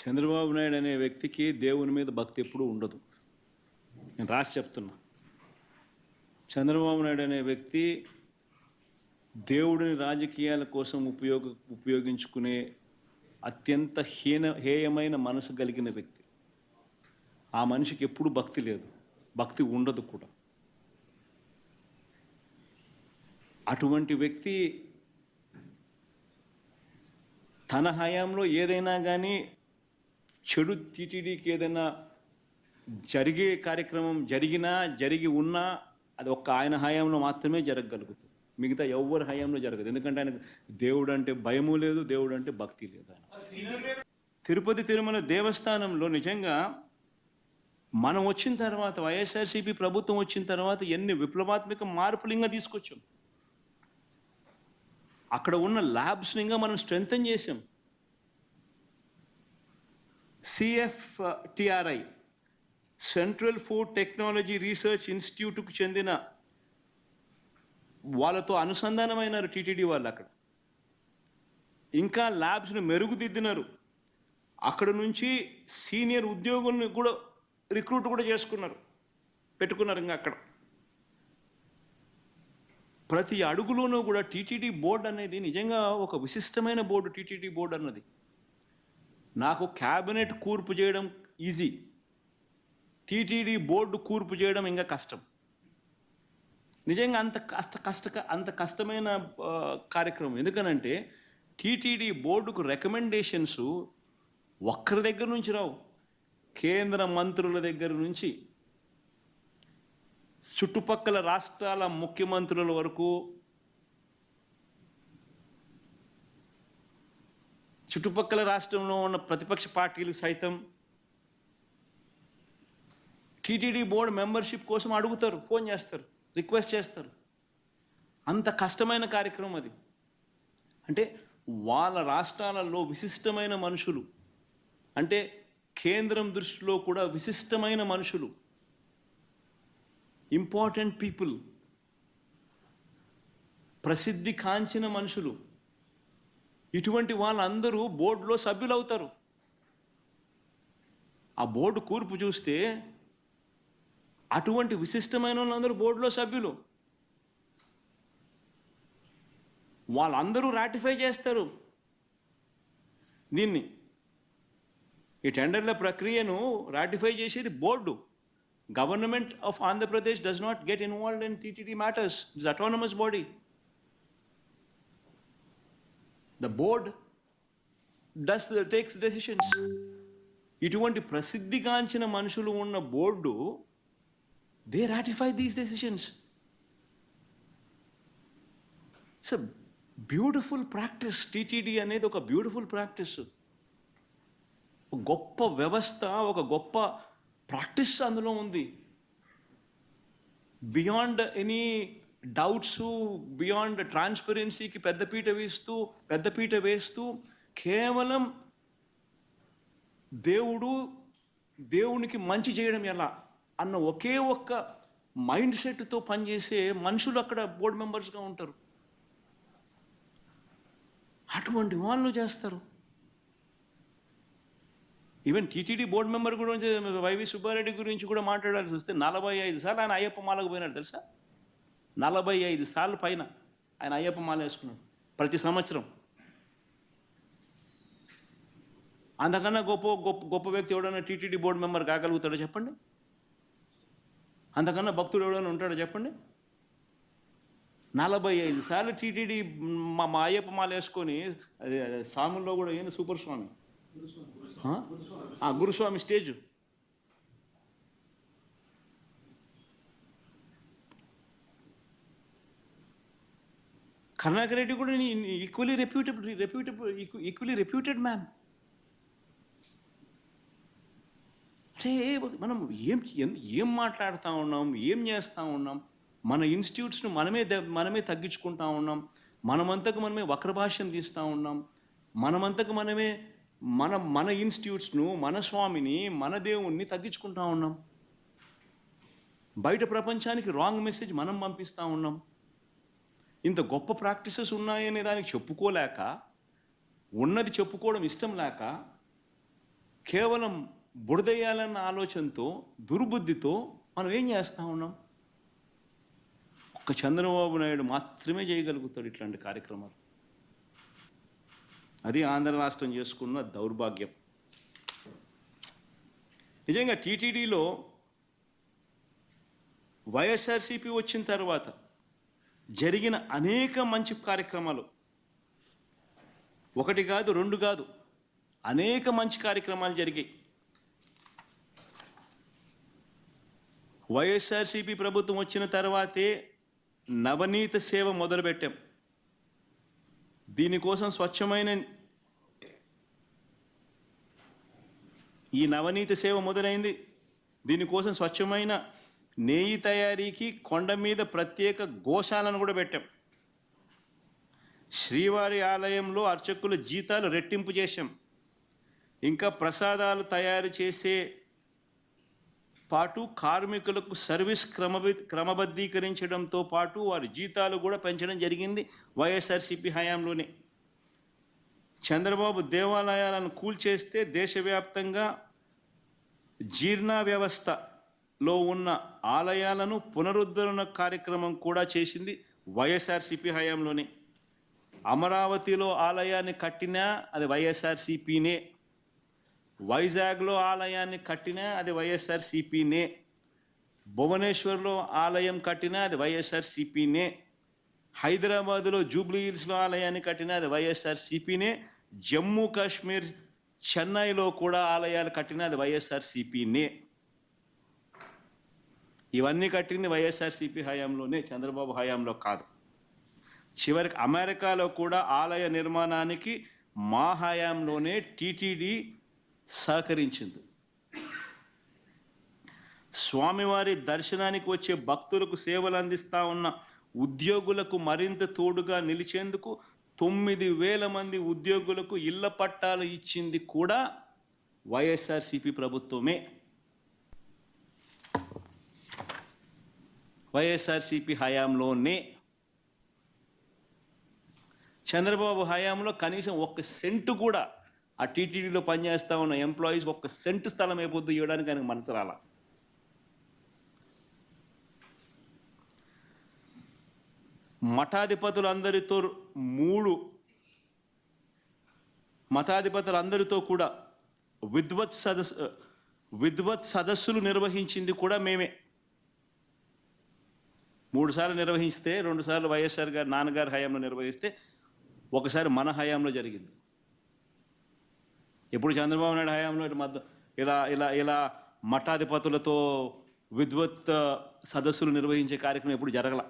చంద్రబాబు నాయుడు అనే వ్యక్తికి దేవుని మీద భక్తి ఎప్పుడూ ఉండదు. నేను రాసి చెప్తున్నా. చంద్రబాబు నాయుడు అనే వ్యక్తి దేవుడిని రాజకీయాల కోసం ఉపయోగించుకునే అత్యంత హేయమైన మనసు కలిగిన వ్యక్తి. ఆ మనిషికి ఎప్పుడూ భక్తి లేదు, భక్తి ఉండదు కూడా. అటువంటి వ్యక్తి తన హయాంలో ఏదైనా కానీ చెడు టీటీడీకి ఏదైనా జరిగే కార్యక్రమం జరిగి ఉన్నా అది ఒక్క ఆయన హయాంలో మాత్రమే జరగగలుగుతుంది. మిగతా ఎవరి హయాంలో జరగదు. ఎందుకంటే ఆయనకు దేవుడు అంటే భయము లేదు, దేవుడు అంటే భక్తి లేదు. ఆయన తిరుపతి తిరుమల దేవస్థానంలో నిజంగా మనం వచ్చిన తర్వాత, వైఎస్ఆర్సీపీ ప్రభుత్వం వచ్చిన తర్వాత ఎన్ని విప్లవాత్మక మార్పులు ఇంకా తీసుకొచ్చాం. అక్కడ ఉన్న ల్యాబ్స్ని ఇంకా మనం స్ట్రెంథన్ చేసాం. CFTRI central food technology research ఇన్స్టిట్యూట్కు చెందిన వాళ్ళతో అనుసంధానమైనారు టీటీడీ వాళ్ళు. అక్కడ ఇంకా ల్యాబ్స్ను మెరుగుదిద్దినారు. అక్కడ నుంచి సీనియర్ ఉద్యోగుల్ని కూడా రిక్రూట్ కూడా పెట్టుకున్నారు. ఇంకా అక్కడ ప్రతి అడుగులోనూ కూడా టీటీడీ బోర్డు అనేది నిజంగా ఒక విశిష్టమైన బోర్డు. టీటీడీ బోర్డు అన్నది నాకు క్యాబినెట్ కూర్పు చేయడం ఈజీ, టీటీడీ బోర్డు కూర్పు చేయడం ఇంకా కష్టం. నిజంగా అంత కష్టమైన కార్యక్రమం. ఎందుకనంటే టీటీడీ బోర్డుకు రికమెండేషన్స్ ఒక్కరి దగ్గర నుంచి రావు. కేంద్ర మంత్రుల దగ్గర నుంచి చుట్టుపక్కల రాష్ట్రాల ముఖ్యమంత్రుల వరకు, చుట్టుపక్కల రాష్ట్రంలో ఉన్న ప్రతిపక్ష పార్టీలు సైతం టీటీడీ బోర్డు మెంబర్షిప్ కోసం అడుగుతారు, ఫోన్ చేస్తారు, రిక్వెస్ట్ చేస్తారు. అంత కష్టమైన కార్యక్రమం అది. అంటే వాళ్ళ రాష్ట్రాలలో విశిష్టమైన మనుషులు, అంటే కేంద్రం దృష్టిలో కూడా విశిష్టమైన మనుషులు, ఇంపార్టెంట్ పీపుల్, ప్రసిద్ధి కాంచిన మనుషులు, ఇటువంటి వాళ్ళందరూ బోర్డులో సభ్యులు అవుతారు. ఆ బోర్డు కూర్పు చూస్తే అటువంటి విశిష్టమైన వాళ్ళందరూ బోర్డులో సభ్యులు. వాళ్ళందరూ రాటిఫై చేస్తారు దీన్ని. ఈ టెండర్ల ప్రక్రియను రాటిఫై చేసేది board. Government of Andhra Pradesh does not get involved in TTD matters. It's an autonomous body. The board takes decisions. ఇటువంటి ప్రసిద్ధిగాంచిన మనుషులు ఉన్న board, they ratify these decisions. It's a beautiful practice. TTD అనేది ఒక beautiful practice. ఒక గొప్ప వ్యవస్థ, ఒక గొప్ప ప్రాక్టీస్ అందులో ఉంది. బియాండ్ ఎనీ డౌట్స్, బియాండ్ ట్రాన్స్పరెన్సీకి పెద్దపీట వేస్తూ కేవలం దేవునికి మంచి చేయడం ఎలా అన్న ఒకే ఒక్క మైండ్ సెట్తో పనిచేసే మనుషులు అక్కడ బోర్డు మెంబర్స్గా ఉంటారు. అటువంటి వాళ్ళు చేస్తారు. ఈవెన్ టీటీడీ బోర్డు మెంబర్ గురించి వైవి సుబ్బారెడ్డి గురించి కూడా మాట్లాడాల్సి వస్తే 45 సార్లు ఆయన అయ్యప్ప మాలకు పోయినాడు తెలుసా. 45 సార్లు పైన ఆయన అయ్యప్ప మాల వేసుకున్నాడు ప్రతి సంవత్సరం. అంతకన్నా గొప్ప వ్యక్తి ఎవడన్నా టీటీడీ బోర్డు మెంబర్ కాగలుగుతాడో చెప్పండి? అంతకన్నా భక్తుడు ఎవడన్నా ఉంటాడో చెప్పండి? 45 సార్లు టీటీడీ మా అయ్యప్ప మాల వేసుకొని, స్వాముల్లో కూడా ఏంది సూపర్ స్వామి, గురుస్వామి స్టేజ్. కరుణాకర్ రెడ్డి కూడా ఈక్వలీ రెప్యూటెడ్ మ్యాన్. అంటే మనం ఏం మాట్లాడుతూ ఉన్నాం, ఏం చేస్తూ ఉన్నాం? మన ఇన్స్టిట్యూట్స్ను మనమే తగ్గించుకుంటా ఉన్నాం. మనమంతకు మనమే వక్రభాష్యం తీస్తూ ఉన్నాం. మనమంతకు మనమే మన ఇన్స్టిట్యూట్స్ను, మన స్వామిని, మన దేవుణ్ణి తగ్గించుకుంటా ఉన్నాం. బయట ప్రపంచానికి రాంగ్ మెసేజ్ మనం పంపిస్తూ ఉన్నాం. ఇంత గొప్ప ప్రాక్టీసెస్ ఉన్నాయనే దానికి చెప్పుకోలేక, ఉన్నది చెప్పుకోవడం ఇష్టం లేక కేవలం బురదయ్యాలన్న ఆలోచనతో దుర్బుద్ధితో మనం ఏం చేస్తూ ఉన్నాం? ఒక్క చంద్రబాబు నాయుడు మాత్రమే చేయగలుగుతాడు ఇట్లాంటి కార్యక్రమాలు. అది ఆంధ్ర రాష్ట్రం చేసుకున్న దౌర్భాగ్యం. నిజంగా టీటీడీలో వైఎస్ఆర్సీపీ వచ్చిన తర్వాత జరిగిన అనేక మంచి కార్యక్రమాలు, ఒకటి కాదు రెండు కాదు, అనేక మంచి కార్యక్రమాలు జరిగాయి. వైఎస్ఆర్సీపీ ప్రభుత్వం వచ్చిన తర్వాతే నవనీత సేవ మొదలుపెట్టాం. దీనికోసం స్వచ్ఛమైన ఈ నవనీత సేవ మొదలైంది. దీనికోసం స్వచ్ఛమైన నెయ్యి తయారీకి కొండ మీద ప్రత్యేక గోశాలను కూడా పెట్టాం. శ్రీవారి ఆలయంలో అర్చకుల జీతాలు రెట్టింపు చేశాం. ఇంకా ప్రసాదాలు తయారు చేసే పాటు కార్మికులకు సర్వీస్ క్రమబద్ధీకరించడంతో పాటు వారి జీతాలు కూడా పెంచడం జరిగింది వైఎస్ఆర్సీపీ హయాంలోనే. చంద్రబాబు దేవాలయాలను కూల్చేస్తే దేశవ్యాప్తంగా జీర్ణ వ్యవస్థలో ఉన్న ఆలయాలను పునరుద్ధరణ కార్యక్రమం కూడా చేసింది వైఎస్ఆర్సీపీ హయాంలోనే. అమరావతిలో ఆలయాన్ని కట్టినా అది వైఎస్ఆర్సీపీనే. వైజాగ్లో ఆలయాన్ని కట్టినా అది వైఎస్ఆర్సీపీనే. భువనేశ్వర్లో ఆలయం కట్టినా అది వైఎస్ఆర్సీపీనే. హైదరాబాదులో జూబ్లీ హిల్స్లో ఆలయాన్ని కట్టినా అది వైఎస్ఆర్సీపీనే. జమ్మూ కాశ్మీర్ చెన్నైలో కూడా ఆలయాలు కట్టినా అది వైఎస్ఆర్సీపీనే. ఇవన్నీ కట్టింది వైఎస్ఆర్సీపీ హయాంలోనే, చంద్రబాబు హయాంలో కాదు. చివరికి అమెరికాలో కూడా ఆలయ నిర్మాణానికి మా హయాంలోనే టీటీడీ సహకరించింది. స్వామివారి దర్శనానికి వచ్చే భక్తులకు సేవలు అందిస్తూ ఉన్న ఉద్యోగులకు మరింత తోడుగా నిలిచేందుకు 9,000 మంది ఉద్యోగులకు ఇళ్ల పట్టాలు ఇచ్చింది కూడా వైఎస్ఆర్సీపీ ప్రభుత్వమే. వైఎస్ఆర్సీపీ హయాంలోనే. చంద్రబాబు హయాంలో కనీసం 1 సెంటు కూడా ఆ టీటీడీలో పనిచేస్తూ ఉన్న ఎంప్లాయీస్ 1 సెంటు స్థలం అయిపోద్దు ఇవ్వడానికి ఆయనకు మనసు రాల. మఠాధిపతులందరితో కూడా విద్వత్ సదస్సులు నిర్వహించింది కూడా మేమే. 3 సార్లు నిర్వహిస్తే, 2 సార్లు వైఎస్ఆర్ గారు నాన్నగారి హయాంలో నిర్వహిస్తే, ఒకసారి మన హయాంలో జరిగింది. ఎప్పుడు చంద్రబాబు నాయుడు హయాంలో ఇలా మఠాధిపతులతో విద్వత్ సదస్సులు నిర్వహించే కార్యక్రమం ఎప్పుడు జరగల.